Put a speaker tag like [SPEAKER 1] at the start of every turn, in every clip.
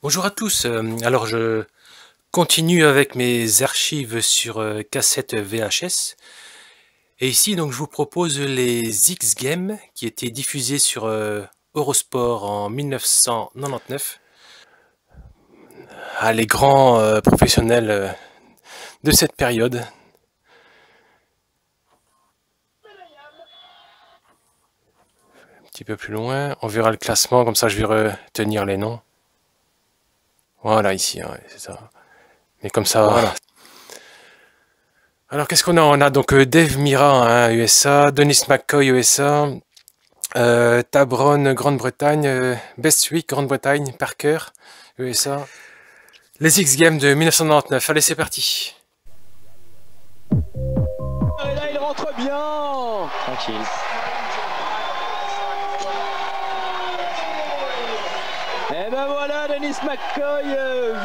[SPEAKER 1] Bonjour à tous. Alors je continue avec mes archives sur cassette VHS. Et ici donc je vous propose les X Games qui étaient diffusés sur Eurosport en 1999. Ah, les grands professionnels de cette période. Un petit peu plus loin, on verra le classement, comme ça je vais retenir les noms. Voilà ici, ouais, c'est ça. Mais comme ça, voilà. Alors qu'est-ce qu'on a? On a donc Dave Mirra, hein, USA, Dennis McCoy, USA, Tabron, Grande-Bretagne, Bestwick, Grande-Bretagne, Parker, USA. Les X Games de 1999. Allez, c'est parti.
[SPEAKER 2] Et là, il rentre bien.
[SPEAKER 3] Tranquille.
[SPEAKER 2] Et ben voilà, Dennis McCoy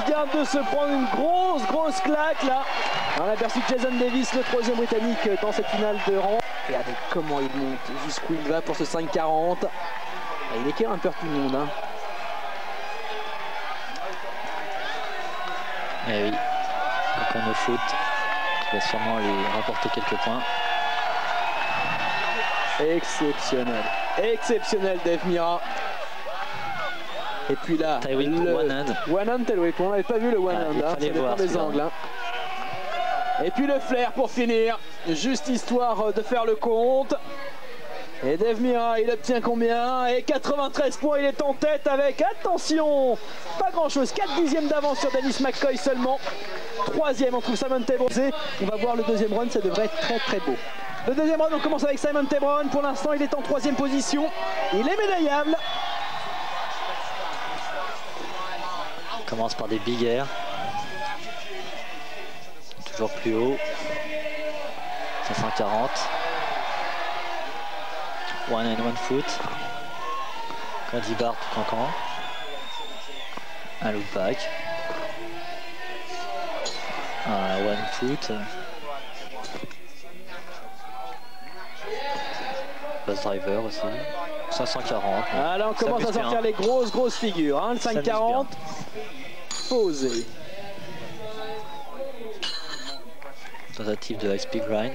[SPEAKER 2] vient de se prendre une grosse claque là. On a aperçu Jason Davis, le troisième britannique, dans cette finale de rang. Regardez comment il monte, jusqu'où il va pour ce 5,40. Il éclaire un peu tout le monde. Hein.
[SPEAKER 3] Eh oui, donc on au foot, qui va sûrement lui rapporter quelques points.
[SPEAKER 2] Exceptionnel, exceptionnel Dave Mirra. Et puis là,
[SPEAKER 3] Tywin pour one hand.
[SPEAKER 2] One hand Tywin, on n'avait pas vu le one hand,
[SPEAKER 3] il
[SPEAKER 2] hein,
[SPEAKER 3] fallait
[SPEAKER 2] ça dépend
[SPEAKER 3] voir
[SPEAKER 2] des angles. Hein. Et puis le flair pour finir, juste histoire de faire le compte. Et Dave Mirra, il obtient combien? Et 93 points, il est en tête avec, attention, pas grand chose, 4 dixièmes d'avance sur Dennis McCoy seulement. Troisième, on trouve Simon Tebron. On va voir le deuxième run, ça devrait être très beau. Le deuxième run, on commence avec Simon Tebron. Pour l'instant, il est en troisième position. Il est médaillable.
[SPEAKER 3] On commence par des big air. Toujours plus haut. 540. One and one foot. Cody Bar tout cancan. Un loop back. Un one foot. Buzz driver aussi. 540.
[SPEAKER 2] Ah, là on commence à sortir les grosses figures. Hein, le 540. Posé.
[SPEAKER 3] Tentative de high speed grind.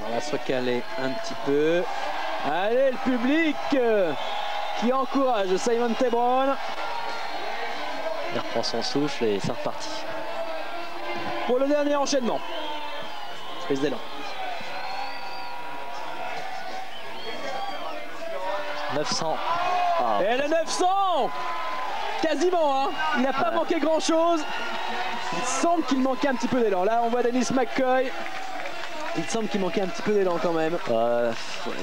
[SPEAKER 2] On va se recaler un petit peu. Allez, le public qui encourage Simon Tebron.
[SPEAKER 3] Il reprend son souffle et c'est reparti.
[SPEAKER 2] Pour le dernier enchaînement. Espèce d'élan.
[SPEAKER 3] 900. Ah.
[SPEAKER 2] Et le 900 quasiment, hein. Il n'a pas manqué grand chose. Il semble qu'il manquait un petit peu d'élan. Là, on voit Dennis McCoy. Il semble qu'il manquait un petit peu d'élan quand même.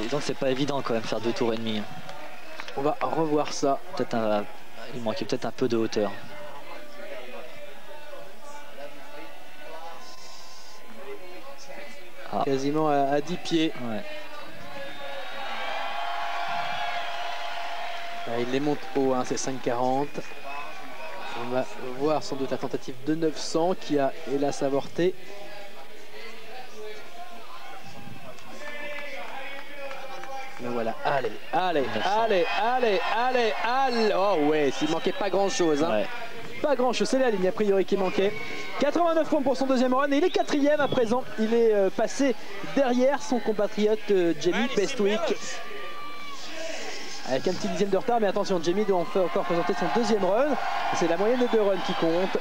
[SPEAKER 3] Donc c'est pas évident quand même faire 2 tours et demi.
[SPEAKER 2] On va revoir ça.
[SPEAKER 3] Il manquait peut-être un peu de hauteur.
[SPEAKER 2] Ah. Quasiment à 10 pieds.
[SPEAKER 3] Ouais.
[SPEAKER 2] Il les monte haut, hein, c'est 5,40. On va voir sans doute la tentative de 900 qui a hélas avorté. Mais voilà, allez. Oh ouais, s'il manquait pas grand chose. Hein. Ouais. Pas grand chose, c'est la ligne a priori qui manquait. 89 points pour son deuxième run et il est quatrième à présent. Il est passé derrière son compatriote Jamie Bestwick. Avec un petit dixième de retard, mais attention, Jamie doit encore présenter son deuxième run. C'est la moyenne de 2 runs qui compte.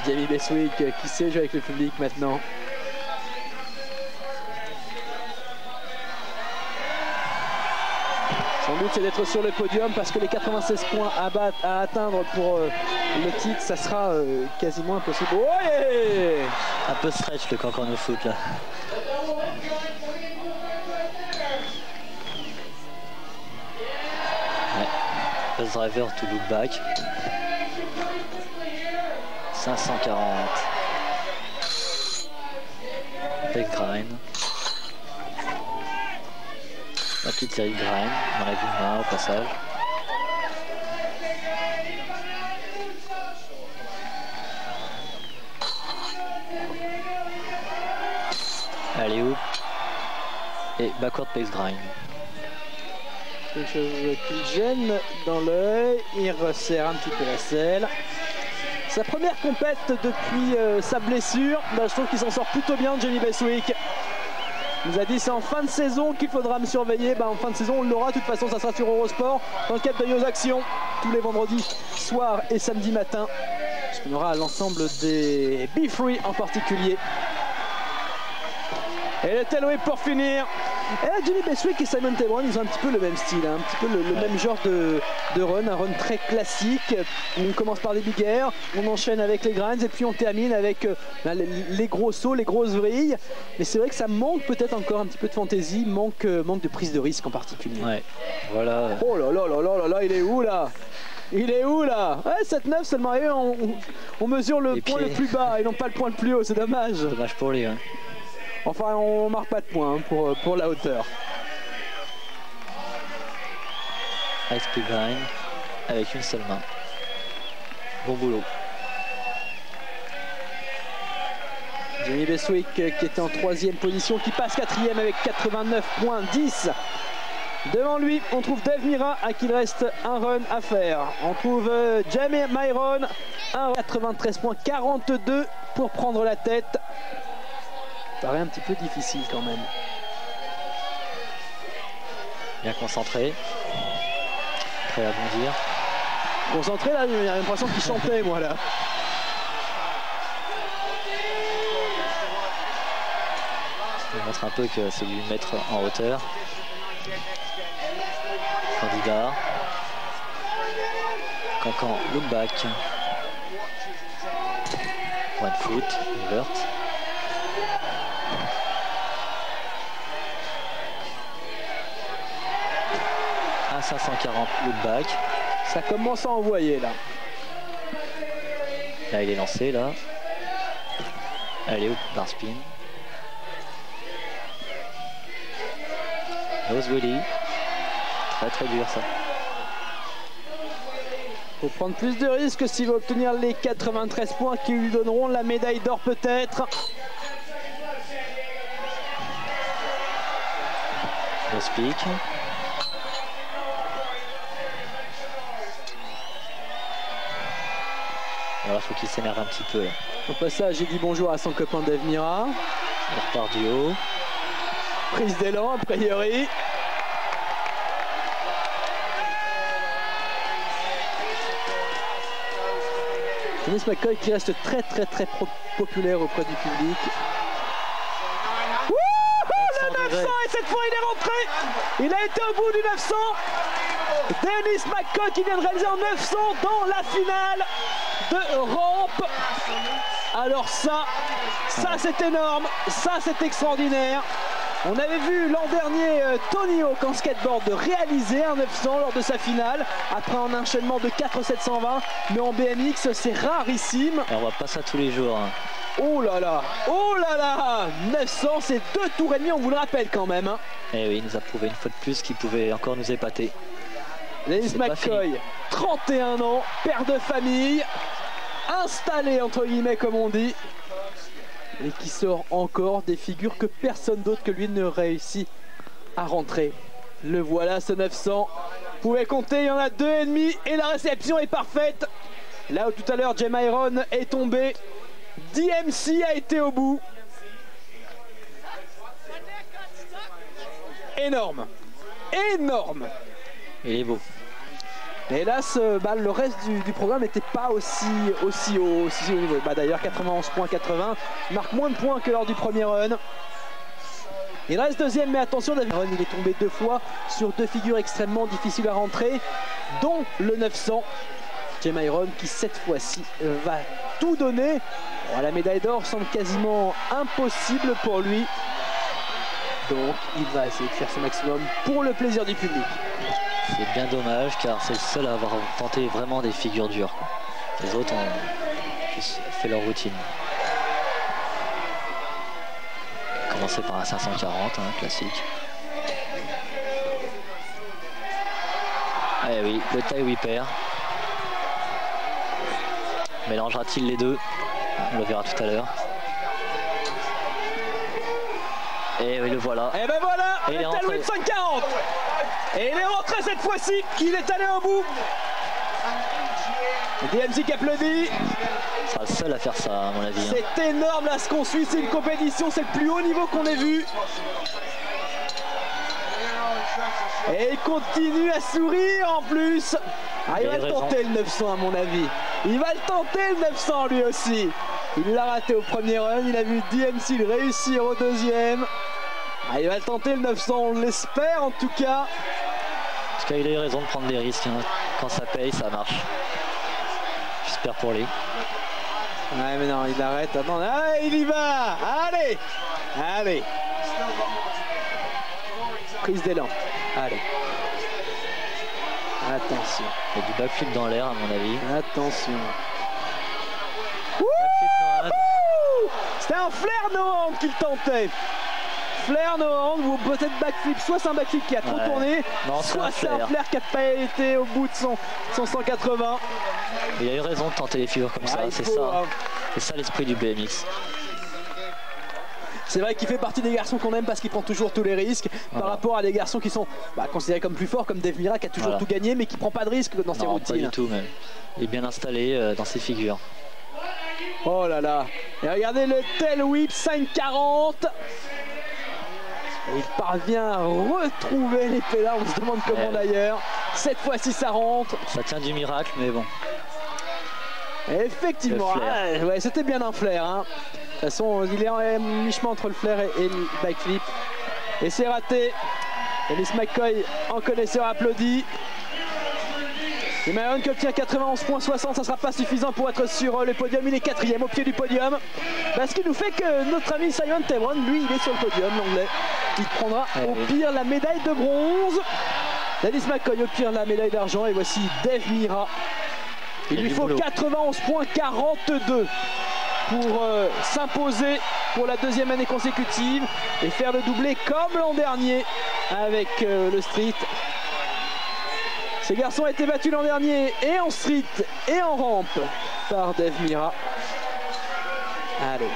[SPEAKER 2] Jamie Bestwick qui sait jouer avec le public maintenant. Son but c'est d'être sur le podium parce que les 96 points à atteindre pour le titre, ça sera quasiment impossible. Ouais,
[SPEAKER 3] un peu stretch le cancan au foot là. Buzz driver to look back. 540. Back grind. La petite série de grind. On enlève une main au passage. Allez, hop. Et backward pace grind.
[SPEAKER 2] quelque chose qui le gêne dans l'œil. Il resserre un petit peu la selle. Sa première compète depuis sa blessure. Je trouve qu'il s'en sort plutôt bien, Johnny Bestwick. Il nous a dit c'est en fin de saison qu'il faudra me surveiller. En fin de saison on l'aura, de toute façon ça sera sur Eurosport dans le cadre de Yo Action tous les vendredis soir et samedi matin. On aura l'ensemble des B-Free en particulier. Et le tail whip pour finir. Et là, Johnny Bestwick et Simon Tebron, ils ont un petit peu le même style, un petit peu le même genre de run, un run très classique. On commence par des big air, on enchaîne avec les grinds et puis on termine avec les gros sauts, les grosses vrilles. Mais c'est vrai que ça manque peut-être encore un petit peu de fantaisie, manque de prise de risque en particulier.
[SPEAKER 3] Ouais, voilà.
[SPEAKER 2] Oh là là là là là là, il est où là? Il est où là? Ouais, 7-9 seulement, et on mesure le point le plus bas et non pas le point le plus haut, c'est dommage.
[SPEAKER 3] Dommage pour lui. Hein.
[SPEAKER 2] Enfin, on marque pas de points pour la hauteur.
[SPEAKER 3] High speed grind avec une seule main. Bon boulot.
[SPEAKER 2] Johnny Bestwick qui était en 3e position, qui passe 4e avec 89.10. Devant lui, on trouve Dave Mirra à qui il reste un run à faire. On trouve Jamie Myron, un 93.42 pour prendre la tête. Ça paraît un petit peu difficile quand même.
[SPEAKER 3] Bien concentré. Prêt à bondir.
[SPEAKER 2] Concentré là, j'ai l'impression qu'il chantait moi là.
[SPEAKER 3] Je montre un peu que c'est lui mettre en hauteur. Candidat. Cancan, look back. One foot, invert. À 540 look back.
[SPEAKER 2] Ça commence à envoyer là.
[SPEAKER 3] Là il est lancé là. Allez, par spin. Nose Willy. Très dur ça.
[SPEAKER 2] Faut prendre plus de risques s'il veut obtenir les 93 points qui lui donneront la médaille d'or peut-être.
[SPEAKER 3] Le speak. Alors il faut qu'il s'énerve un petit peu. Là.
[SPEAKER 2] Au passage, j'ai dit bonjour à son copain Dave Mirra.
[SPEAKER 3] Il repart du haut.
[SPEAKER 2] Prise d'élan a priori. Dennis McCoy qui reste très populaire auprès du public. Le 900 et cette fois il est rentré. Il a été au bout du 900. Dennis McCoy qui vient de réaliser en 900 dans la finale de rampe. Alors ça c'est énorme, ça c'est extraordinaire. On avait vu l'an dernier Tony Hawk en skateboard de réaliser un 900 lors de sa finale, après un enchaînement de 4,720, mais en BMX c'est rarissime.
[SPEAKER 3] Et on voit pas ça tous les jours. Hein.
[SPEAKER 2] Oh là là, 900 c'est 2 tours et demi, on vous le rappelle quand même. Hein.
[SPEAKER 3] Et oui, il nous a prouvé une fois de plus qu'il pouvait encore nous épater.
[SPEAKER 2] Dennis McCoy, 31 ans, père de famille, installé entre guillemets comme on dit. Et qui sort encore des figures que personne d'autre que lui ne réussit à rentrer. Le voilà ce 900. Vous pouvez compter, il y en a 2,5 et la réception est parfaite. Là où tout à l'heure Jay Myron est tombé, DMC a été au bout. Énorme.
[SPEAKER 3] Il est beau.
[SPEAKER 2] Mais hélas, le reste du programme n'était pas aussi haut niveau. D'ailleurs, 91.80 marque moins de points que lors du premier run. Il reste deuxième, mais attention, David Run, il est tombé 2 fois sur 2 figures extrêmement difficiles à rentrer, dont le 900. Jay Myron qui cette fois-ci va tout donner. Bon, la médaille d'or semble quasiment impossible pour lui. Donc il va essayer de faire son maximum pour le plaisir du public.
[SPEAKER 3] C'est bien dommage car c'est le seul à avoir tenté vraiment des figures dures. Les autres ont juste fait leur routine. Commencer par un 540, classique. Eh oui, le taille whipper. Mélangera-t-il les deux? On le verra tout à l'heure. Et oui, le voilà.
[SPEAKER 2] Et ben voilà,
[SPEAKER 3] et
[SPEAKER 2] le tail whip 540. Et il est rentré cette fois-ci, qu'il est allé au bout. DMC qui applaudit.
[SPEAKER 3] Il sera le seul à faire ça, à mon avis.
[SPEAKER 2] C'est énorme là ce qu'on suit, c'est une compétition, c'est le plus haut niveau qu'on ait vu. Et il continue à sourire en plus. Ah, il va le tenter le 900 à mon avis. Il va le tenter le 900 lui aussi. Il l'a raté au premier run, il a vu DMC le réussir au deuxième. Ah, il va le tenter le 900, on l'espère en tout cas.
[SPEAKER 3] Parce qu'il a eu raison de prendre des risques, hein. Quand ça paye, ça marche. J'espère pour lui.
[SPEAKER 2] Ouais mais non, il arrête, attends, ah, il y va. Allez, allez. Prise d'élan, allez. Attention.
[SPEAKER 3] Il y a du backflip dans l'air à mon avis.
[SPEAKER 2] Attention.
[SPEAKER 3] Backflip
[SPEAKER 2] c'était un flair no hand qu'il tentait. Flair no hand ou peut-être backflip. Soit c'est un backflip qui a trop tourné,
[SPEAKER 3] non,
[SPEAKER 2] soit c'est un flair qui n'a pas été au bout de son 180.
[SPEAKER 3] Il a eu raison de tenter les figures comme ça, c'est ça.
[SPEAKER 2] Hein.
[SPEAKER 3] C'est ça l'esprit du BMX.
[SPEAKER 2] C'est vrai qu'il fait partie des garçons qu'on aime parce qu'il prend toujours tous les risques par rapport à des garçons qui sont considérés comme plus forts, comme Dave Mirra qui a toujours tout gagné mais qui prend pas de risque dans ses routines.
[SPEAKER 3] Pas du tout même. Il est bien installé dans ses figures.
[SPEAKER 2] Oh là là. Et regardez le tail whip 540. Et il parvient à retrouver les pédales, on se demande comment d'ailleurs. Cette fois-ci ça rentre.
[SPEAKER 3] Ça tient du miracle mais bon.
[SPEAKER 2] Et effectivement, ouais, c'était bien un flair. Hein. De toute façon, il est en mi-chemin entre le flair et le backflip. Et c'est raté. Dennis McCoy, en connaisseur, applaudit. Et Myron qui obtient 91,60, ça ne sera pas suffisant pour être sur le podium. Il est 4e au pied du podium. Ce qui nous fait que notre ami Simon Tebron, lui, il est sur le podium, l'anglais. Il prendra au pire la médaille de bronze. Dennis McCoy au pire la médaille d'argent. Et voici Dave Mirra. Il lui faut 91,42 pour s'imposer pour la deuxième année consécutive et faire le doublé comme l'an dernier avec le street. Ces garçons ont été battus l'an dernier et en street et en rampe par Dave Mirra. Allez.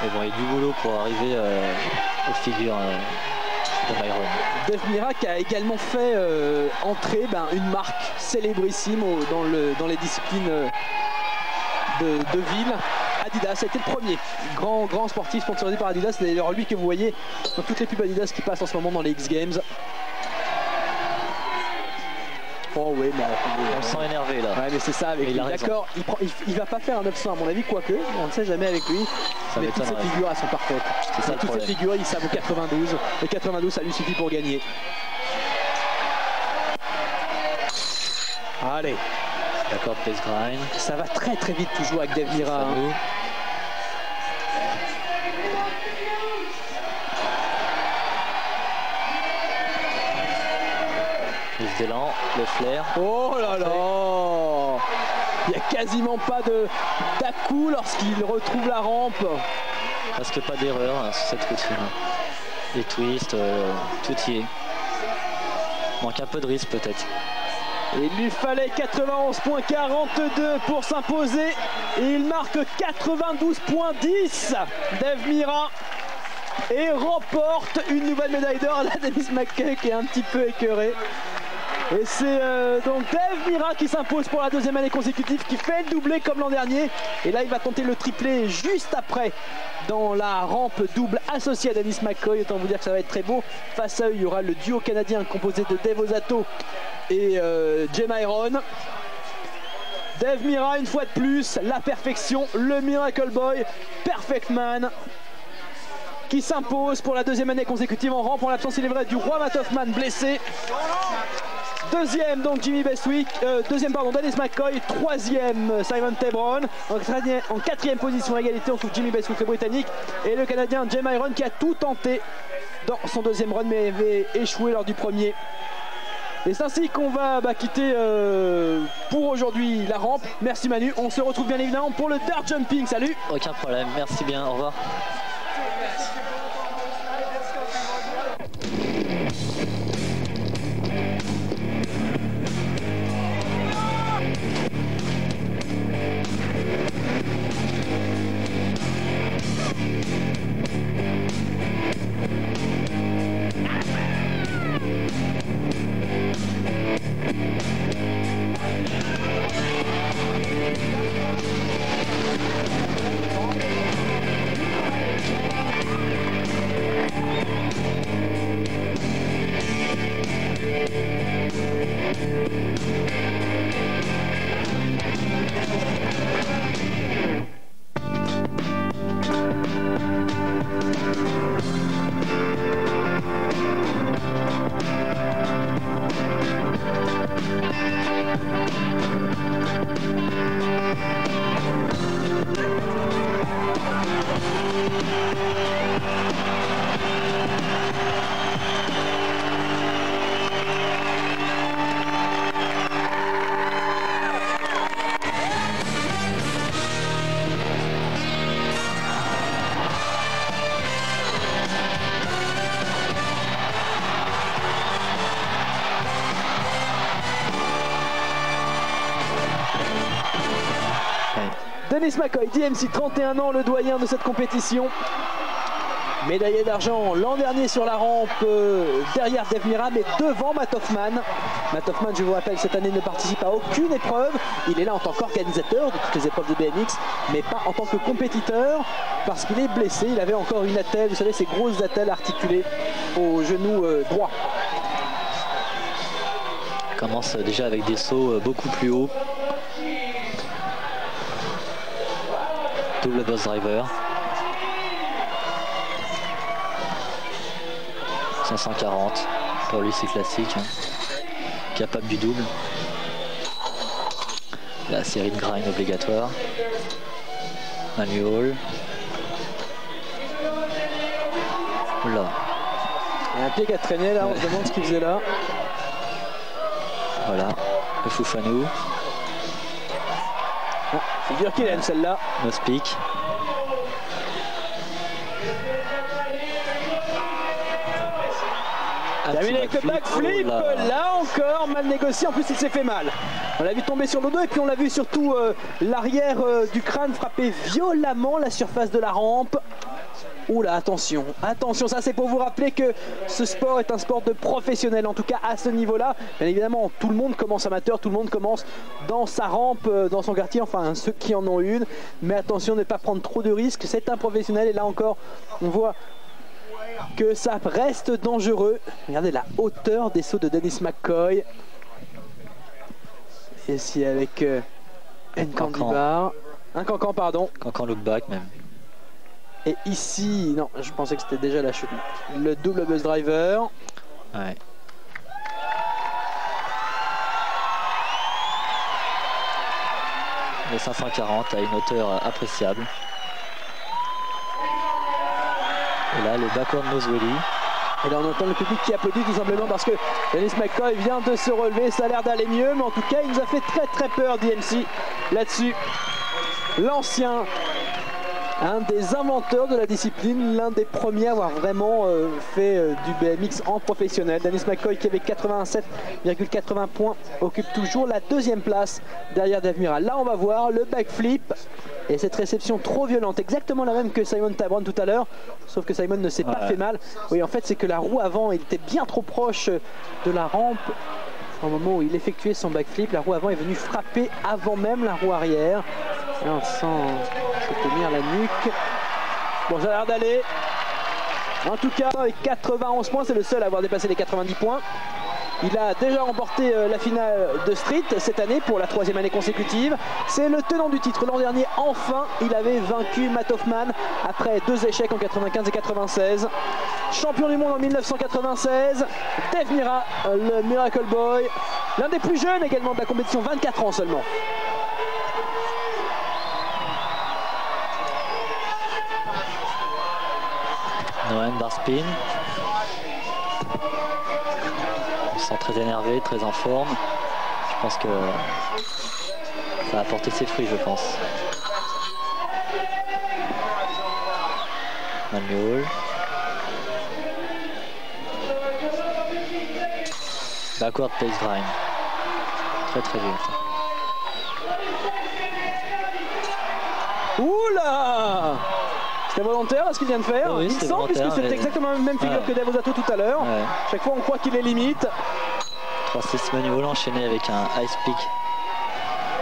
[SPEAKER 3] Mais bon, il y a du boulot pour arriver aux figures de Myron.
[SPEAKER 2] Dave Mirra qui a également fait entrer une marque célébrissime dans les disciplines de ville. Adidas, c'était le premier grand sportif sponsorisé par Adidas. C'est d'ailleurs lui que vous voyez dans toutes les pubs Adidas qui passent en ce moment dans les X Games. Oh oui, mais
[SPEAKER 3] on se sent énervé là.
[SPEAKER 2] Ouais, mais c'est ça avec lui. D'accord, il va pas faire un 900 à mon avis, quoique, on ne sait jamais avec lui. Mais toutes ses figures elles sont parfaites. C'est ça, toutes ses figures, ça vaut 92. Et 92, ça lui suffit pour gagner. Allez.
[SPEAKER 3] D'accord, pace grind.
[SPEAKER 2] Ça va très très vite toujours avec Dave Mirra.
[SPEAKER 3] D'élan, le flair.
[SPEAKER 2] Oh là là. Il n'y a quasiment pas d'à-coup lorsqu'il retrouve la rampe.
[SPEAKER 3] Presque pas d'erreur sur cette routine. Les twists, tout y est. Manque un peu de risque peut-être.
[SPEAKER 2] Il lui fallait 91,42 pour s'imposer et il marque 92,10. Dave Mirra et remporte une nouvelle médaille d'or. Là, Dennis McCoy qui est un petit peu écœuré. Et c'est donc Dave Mirra qui s'impose pour la deuxième année consécutive, qui fait le doublé comme l'an dernier. Et là, il va tenter le triplé juste après dans la rampe double associée à Dennis McCoy. Autant vous dire que ça va être très beau. Face à eux, il y aura le duo canadien composé de Dave Osato et Jay Myron. Dave Mirra, une fois de plus, la perfection, le Miracle Boy, Perfect Man, qui s'impose pour la deuxième année consécutive en rampe en l'absence, il est vrai, du roi Matt Hoffman blessé. Deuxième donc Jimmy Bestwick, Dennis McCoy, troisième Simon Tebron, en quatrième position égalité on trouve Jimmy Bestwick le britannique et le canadien Jay Myron qui a tout tenté dans son deuxième run mais avait échoué lors du premier. Et c'est ainsi qu'on va quitter pour aujourd'hui la rampe. Merci Manu, on se retrouve bien évidemment pour le dart jumping, salut.
[SPEAKER 3] Aucun problème, merci bien, au revoir.
[SPEAKER 2] Dennis McCoy, DMC, 31 ans, le doyen de cette compétition. Médaillé d'argent l'an dernier sur la rampe derrière Dave Mirra, mais devant Matt Hoffman. Matt Hoffman, je vous rappelle, cette année ne participe à aucune épreuve. Il est là en tant qu'organisateur de toutes les épreuves de BMX, mais pas en tant que compétiteur, parce qu'il est blessé. Il avait encore une attelle, vous savez, ces grosses attelles articulées au genou droit.
[SPEAKER 3] Il commence déjà avec des sauts beaucoup plus hauts. Double boss driver. 540, pour lui c'est classique, hein. Capable du double. La série de grind obligatoire. Manual. Oula.
[SPEAKER 2] Il y a un pied qui a traîné là, on se demande ce qu'il faisait là.
[SPEAKER 3] Voilà, le Foufanou.
[SPEAKER 2] Ah, figure qu'il aime celle-là.
[SPEAKER 3] No speak.
[SPEAKER 2] Terminé avec le backflip, là encore mal négocié, en plus il s'est fait mal. On l'a vu tomber sur le dos et puis on l'a vu surtout l'arrière du crâne frapper violemment la surface de la rampe. Oula, attention, attention, ça c'est pour vous rappeler que ce sport est un sport de professionnel, en tout cas à ce niveau-là. Bien évidemment, tout le monde commence amateur, tout le monde commence dans sa rampe, dans son quartier, enfin ceux qui en ont une. Mais attention, ne pas prendre trop de risques, c'est un professionnel et là encore, on voit que ça reste dangereux. Regardez la hauteur des sauts de Dennis McCoy. Et ici avec un cancan, pardon.
[SPEAKER 3] Cancan look back même.
[SPEAKER 2] Et ici, non, je pensais que c'était déjà la chute. Le double buzz driver.
[SPEAKER 3] Ouais. Le 540 à une hauteur appréciable. Et là, le backward nose wheelie.
[SPEAKER 2] Et là, on entend le public qui applaudit tout simplement parce que Dennis McCoy vient de se relever. Ça a l'air d'aller mieux, mais en tout cas, il nous a fait très peur, DMC, là-dessus. L'ancien, un des inventeurs de la discipline, l'un des premiers à avoir vraiment fait du BMX en professionnel. Dennis McCoy, qui avec 87,80 points, occupe toujours la deuxième place derrière Dave Mirra. Là, on va voir le backflip. Et cette réception trop violente, exactement la même que Simon Tabron tout à l'heure, sauf que Simon ne s'est pas fait mal. Oui, en fait, c'est que la roue avant, il était bien trop proche de la rampe. Au moment où il effectuait son backflip, la roue avant est venue frapper avant même la roue arrière. Et on sent se tenir la nuque. Bon, ça a l'air d'aller. En tout cas, avec 91 points, c'est le seul à avoir dépassé les 90 points. Il a déjà remporté la finale de Street cette année pour la 3e année consécutive. C'est le tenant du titre. L'an dernier, enfin, il avait vaincu Matt Hoffman après 2 échecs en 95 et 96. Champion du monde en 1996. Dave Mirra, le Miracle Boy. L'un des plus jeunes également de la compétition, 24 ans seulement.
[SPEAKER 3] Noël bar spin. On se sent très énervé, très en forme. Je pense que ça va porter ses fruits, je pense. Manual. Backward place grind. Très dur.
[SPEAKER 2] Oula! C'était volontaire ce qu'il vient de faire,
[SPEAKER 3] oui,
[SPEAKER 2] il semble, puisque c'était exactement la même figure que Dave Osato tout à l'heure.
[SPEAKER 3] Ouais.
[SPEAKER 2] Chaque fois on croit qu'il est limite.
[SPEAKER 3] 3-6 manual enchaîné avec un ice pick.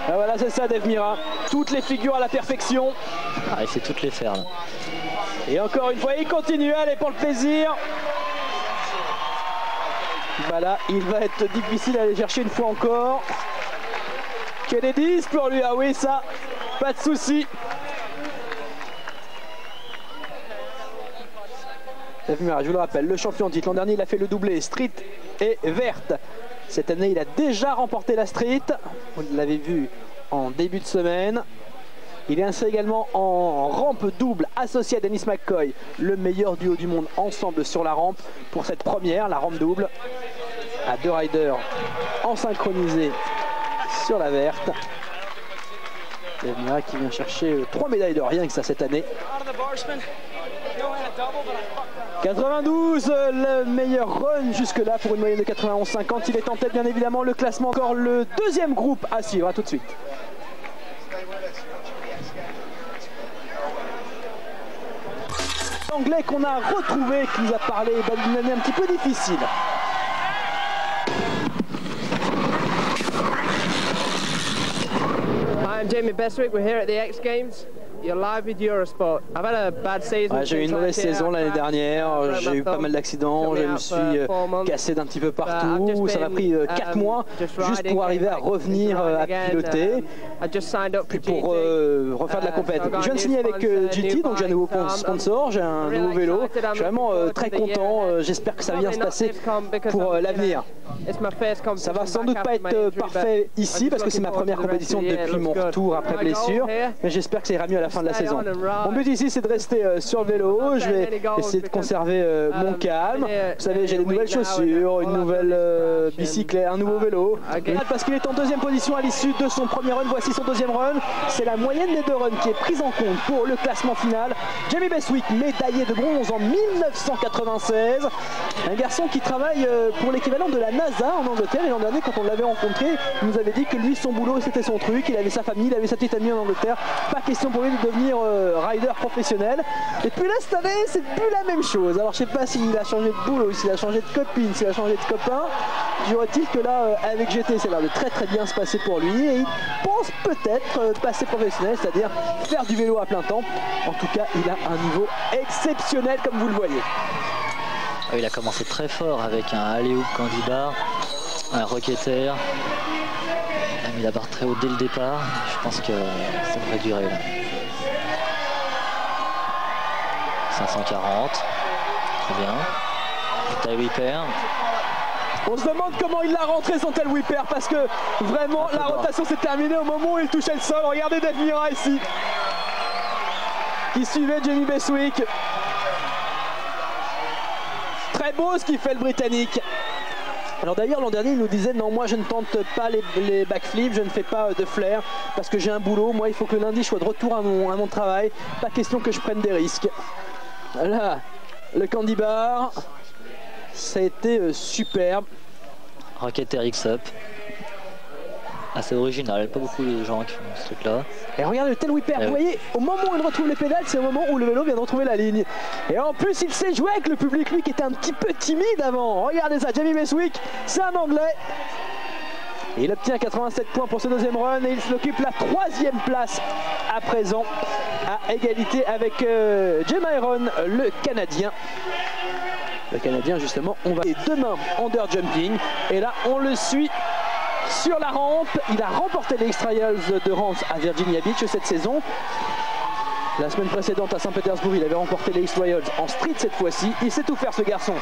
[SPEAKER 2] Ah voilà, c'est ça Dave Mirra. Toutes les figures à la perfection.
[SPEAKER 3] Ah, il sait toutes les faire là.
[SPEAKER 2] Et encore une fois, il continue, allez pour le plaisir. Voilà, il va être difficile à aller chercher une fois encore. Kennedy pour lui, ah oui ça, pas de souci. Dave Mirra, je vous le rappelle, le champion de titre. L'an dernier, il a fait le doublé street et verte. Cette année, il a déjà remporté la street. Vous l'avez vu en début de semaine. Il est inscrit également en rampe double associé à Dennis McCoy, le meilleur duo du monde ensemble sur la rampe pour cette première, la rampe double, à 2 riders en synchronisé sur la verte. Dave Mirra qui vient chercher 3 médailles de rien que ça cette année. 92, le meilleur run jusque-là pour une moyenne de 91,50. Il est en tête bien évidemment, le classement encore le deuxième groupe à suivre. À tout de suite. l'anglais qu'on a retrouvé, qui nous a parlé d'une année un petit peu difficile.
[SPEAKER 4] Hi, I'm Jamie Bestwick. We're here at the X Games. You're live with Eurosport. I've had a bad season.
[SPEAKER 2] Ouais, j'ai eu une mauvaise saison l'année dernière, j'ai eu pas mal d'accidents, je me suis cassé d'un petit peu partout, ça m'a pris 4 mois juste pour arriver à revenir à piloter, puis pour refaire de la compète. Je viens de signer avec GT, donc j'ai un nouveau sponsor, j'ai un nouveau vélo, je suis vraiment très content, j'espère que ça va bien se passer pour l'avenir. Ça va sans doute pas être parfait ici parce que c'est ma première compétition depuis mon retour après blessure, mais j'espère que ça ira mieux à la fin de la saison. Mon but ici c'est de rester sur le vélo, je vais essayer de conserver mon calme. Vous savez, j'ai des nouvelles chaussures, une nouvelle bicyclette, un nouveau vélo. Parce qu'il est en deuxième position à l'issue de son premier run, voici son deuxième run. C'est la moyenne des deux runs qui est prise en compte pour le classement final. Jamie Bestwick, médaillé de bronze en 1996. Un garçon qui travaille pour l'équivalent de la NASA en Angleterre. Et l'an dernier, quand on l'avait rencontré, il nous avait dit que lui, son boulot, c'était son truc. Il avait sa famille, il avait sa petite amie en Angleterre. Pas question pour lui de devenir rider professionnel. Et puis là, cette année, c'est plus la même chose. Alors, je sais pas s'il a changé de boulot, s'il a changé de copine, s'il a changé de copain. Dirait-il que là, avec GT, ça a l'air de très bien se passer pour lui. Et il pense peut-être passer professionnel, c'est-à-dire faire du vélo à plein temps. En tout cas, il a un niveau exceptionnel, comme vous le voyez.
[SPEAKER 3] Il a commencé très fort avec un alley-oop candy bar, un rocketer. Il a mis la barre très haute dès le départ. Je pense que ça devrait durer là. 540. Très bien. Tail whipper.
[SPEAKER 2] On se demande comment il l'a rentré son tail whipper parce que vraiment la rotation s'est terminée au moment où il touchait le sol. Regardez Dave Mirra ici qui suivait Jamie Bestwick. Très beau ce qu'il fait le Britannique. Alors d'ailleurs l'an dernier il nous disait non, moi je ne tente pas les backflips, je ne fais pas de flair parce que j'ai un boulot, moi il faut que le lundi je sois de retour à mon travail, pas question que je prenne des risques. Là, le candy bar, ça a été superbe.
[SPEAKER 3] Rocketer X-Up. Assez original, pas beaucoup de gens qui font ce truc là.
[SPEAKER 2] Et regardez le tail whipper, vous voyez, au moment où il retrouve les pédales, c'est au moment où le vélo vient de retrouver la ligne. Et en plus il sait jouer avec le public, lui qui était un petit peu timide avant. Regardez ça, Jamie Bestwick, c'est un anglais. Et il obtient 87 points pour ce deuxième run et il s'occupe la 3e place à présent, à égalité avec Jamie Iron, le Canadien. Le Canadien justement, on va demain under jumping et là on le suit sur la rampe. Il a remporté les X-Trials de Rance à Virginia Beach cette saison. La semaine précédente à Saint-Pétersbourg, il avait remporté les X-Trials en street cette fois-ci. Il sait tout faire ce garçon.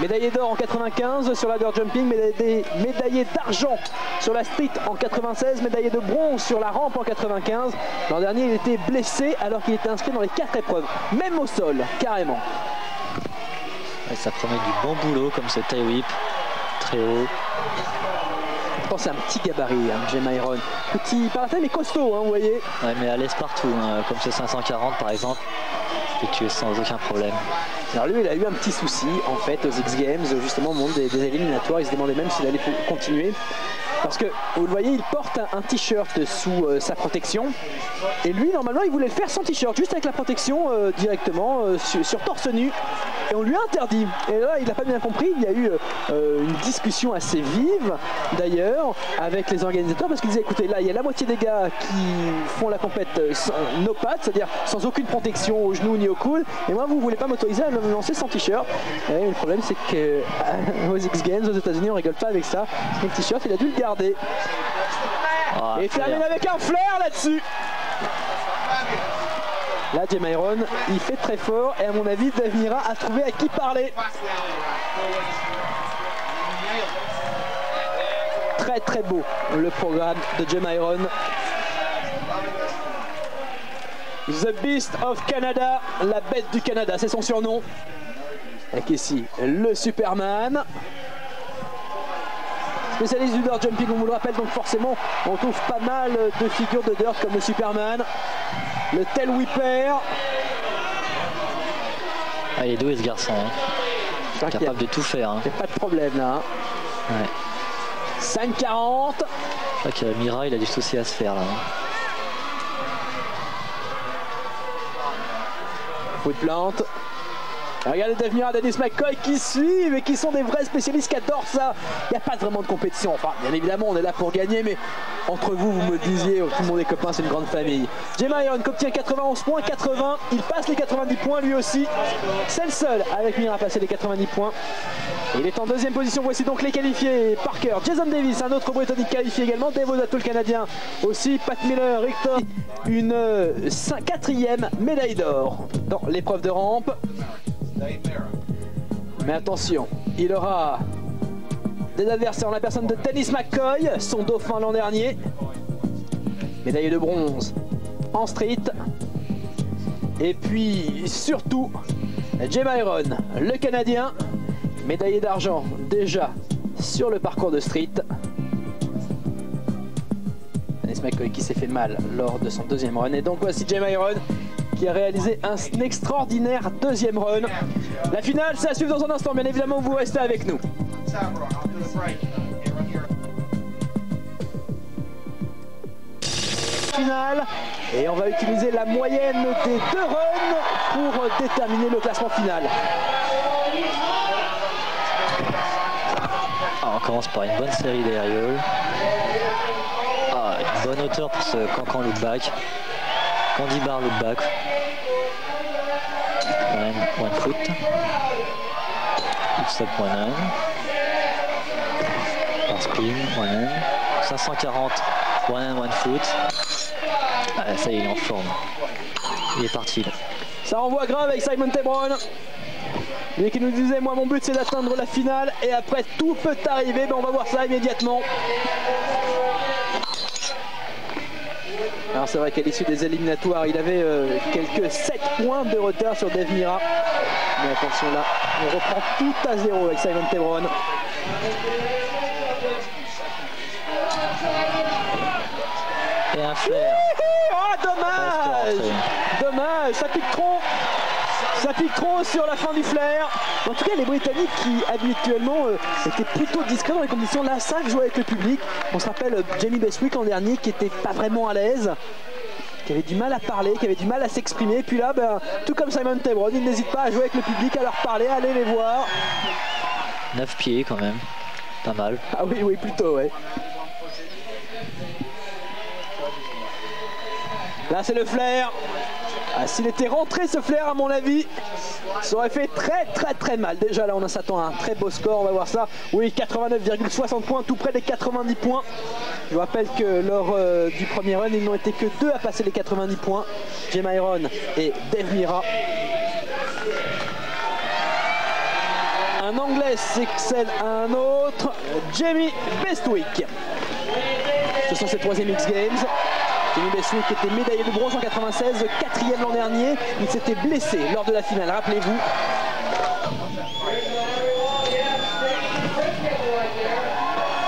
[SPEAKER 2] Médaillé d'or en 95 sur la dirt jumping, médaillé d'argent sur la street en 96, médaillé de bronze sur la rampe en 95. L'an dernier, il était blessé alors qu'il était inscrit dans les 4 épreuves, même au sol, carrément.
[SPEAKER 3] Ouais, ça promet du bon boulot comme ce tail whip, très haut.
[SPEAKER 2] C'est un petit gabarit, hein, Jamie Iron. Petit par la taille mais costaud, hein, vous voyez.
[SPEAKER 3] Ouais, mais à l'aise partout, hein, comme ce 540 par exemple, il peut tuer sans aucun problème.
[SPEAKER 2] Alors lui, il a eu un petit souci en fait aux X Games, justement au moment des éliminatoires. Il se demandait même s'il allait continuer. Parce que vous le voyez, il porte un t-shirt sous sa protection. Et lui, normalement, il voulait le faire sans t-shirt, juste avec la protection directement sur torse nu. Et on lui a interdit. Et là, il n'a pas bien compris. Il y a eu une discussion assez vive, d'ailleurs, avec les organisateurs. Parce qu'ils disaient, écoutez, là, il y a la moitié des gars qui font la compète sans no pads, c'est-à-dire sans aucune protection aux genoux ni au coude. Et moi, vous ne voulez pas m'autoriser à me lancer sans t-shirt. Et le problème, c'est qu'aux X Games, aux États-Unis, on rigole pas avec ça. Le t-shirt, il a dû le garder.
[SPEAKER 3] Oh,
[SPEAKER 2] et termine avec un flair là-dessus. Là, Jamie Iron, il fait très fort et à mon avis, Dave Mirra a trouvé à qui parler. Très beau le programme de Jamie Iron. The Beast of Canada, la bête du Canada, c'est son surnom. Avec ici le Superman. Spécialiste du dirt jumping, on vous le rappelle, donc forcément on trouve pas mal de figures de dirt comme le Superman, le tail whipper.
[SPEAKER 3] Ah, il est doué ce garçon, hein. Capable de tout faire. Hein.
[SPEAKER 2] Il n'y a pas de problème là.
[SPEAKER 3] Ouais.
[SPEAKER 2] 5,40.
[SPEAKER 3] Je crois que Mirra, il a du souci à se faire là. Hein.
[SPEAKER 2] Foot plante. Regardez Dave Mirra, Dennis McCoy qui suivent et qui sont des vrais spécialistes qui adorent ça. Il n'y a pas vraiment de compétition. Enfin, bien évidemment, on est là pour gagner, mais entre vous, vous me disiez, tout le monde est copains, c'est une grande famille. Jay Myron qui obtient 91 points, 80. Il passe les 90 points lui aussi. C'est le seul avec Mirra à passer les 90 points. Il est en deuxième position. Voici donc les qualifiés. Parker, Jason Davis, un autre Britannique qualifié également. Dave Osato, le Canadien aussi. Pat Miller, Richter, une quatrième médaille d'or dans l'épreuve de rampe. Mais attention, il aura des adversaires en la personne de Dennis McCoy, son dauphin l'an dernier. Médaille de bronze en street. Et puis surtout, Jay Myron, le Canadien, médaillé d'argent déjà sur le parcours de street. Dennis McCoy qui s'est fait mal lors de son deuxième run. Et donc voici Jay Myron qui a réalisé un extraordinaire deuxième run. La finale, c'est à suivre dans un instant. Bien évidemment, vous restez avec nous. Finale. Et on va utiliser la moyenne des deux runs pour déterminer le classement final.
[SPEAKER 3] Alors, on commence par une bonne série d'aérioles. Une bonne hauteur pour ce cancan look back. Candy bar look back. One foot. Step one hand. Par spin, one hand. 540, one hand, one foot. Ah, ça y est, il est en forme. Il est parti là.
[SPEAKER 2] Ça envoie grave avec Simon Tebron. Lui qui nous disait, moi mon but c'est d'atteindre la finale et après tout peut arriver. Ben, on va voir ça immédiatement. Alors c'est vrai qu'à l'issue des éliminatoires, il avait quelques 7 points de retard sur Dave Mirra. Mais attention là, on reprend tout à zéro avec Simon Tebron.
[SPEAKER 3] Et un flair.
[SPEAKER 2] Oh dommage. Dommage, ça pique trop. Ça pique trop sur la fin du flair. En tout cas, les Britanniques qui habituellement étaient plutôt discrets dans les compétitions, là, ça jouait avec le public. On se rappelle Jamie Bestwick l'an dernier qui était pas vraiment à l'aise, qui avait du mal à parler, qui avait du mal à s'exprimer. Puis là, ben, tout comme Simon Tebron, il n'hésite pas à jouer avec le public, à leur parler, à aller les voir.
[SPEAKER 3] 9 pieds quand même, pas mal.
[SPEAKER 2] Ah oui, oui, plutôt, ouais. Là, c'est le flair. Ah, s'il était rentré ce flair, à mon avis, ça aurait fait très mal. Déjà là on s'attend à un très beau score, on va voir ça. Oui, 89,60 points, tout près des 90 points. Je vous rappelle que lors du premier run, ils n'ont été que 2 à passer les 90 points. Jay Myron et Dave Mirra. Un Anglais s'excelle à un autre, Jamie Bestwick. Ce sont ses 3e X Games. Jamie Bestwick était médaillé de bronze en 96, 4e l'an dernier. Il s'était blessé lors de la finale, rappelez-vous.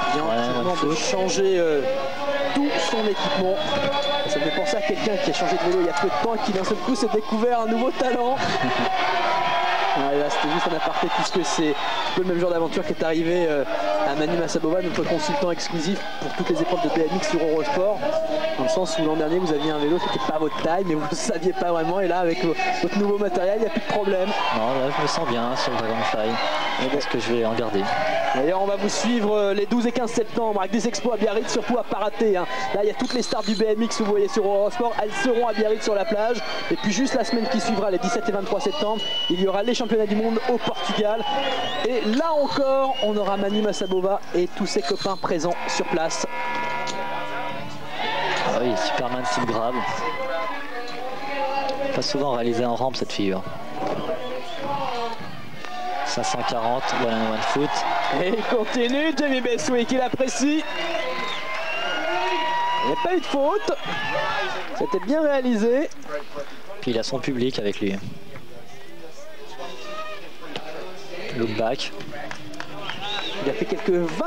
[SPEAKER 2] Il vient entièrement de changer tout son équipement. Ça me fait penser à quelqu'un qui a changé de vélo il y a peu de temps et qui d'un seul coup s'est découvert un nouveau talent. Ouais, là c'était juste un aparté puisque c'est un peu le même genre d'aventure qui est arrivé à Manu Massabova, notre consultant exclusif pour toutes les épreuves de BMX sur Eurosport, dans le sens où l'an dernier vous aviez un vélo qui n'était pas votre taille mais vous ne saviez pas vraiment, et là avec votre nouveau matériel il n'y a plus de problème.
[SPEAKER 3] Non, là je me sens bien sur le Dragonfly, je pense que je vais en garder.
[SPEAKER 2] D'ailleurs on va vous suivre les 12 et 15 septembre avec des expos à Biarritz, surtout à pas rater, hein. Là il y a toutes les stars du BMX que vous voyez sur Eurosport, elles seront à Biarritz sur la plage, et puis juste la semaine qui suivra, les 17 et 23 septembre, il y aura les championnats du monde au Portugal, et là encore on aura Manu Massabova et tous ses copains présents sur place.
[SPEAKER 3] Ah oui, Superman type grab. Pas souvent réalisé en rampe cette figure. 540, one and one foot.
[SPEAKER 2] Et il continue, Jamie Bestwick, il apprécie. Il n'y a pas eu de faute. C'était bien réalisé.
[SPEAKER 3] Puis il a son public avec lui. Look back.
[SPEAKER 2] Il a fait quelques 20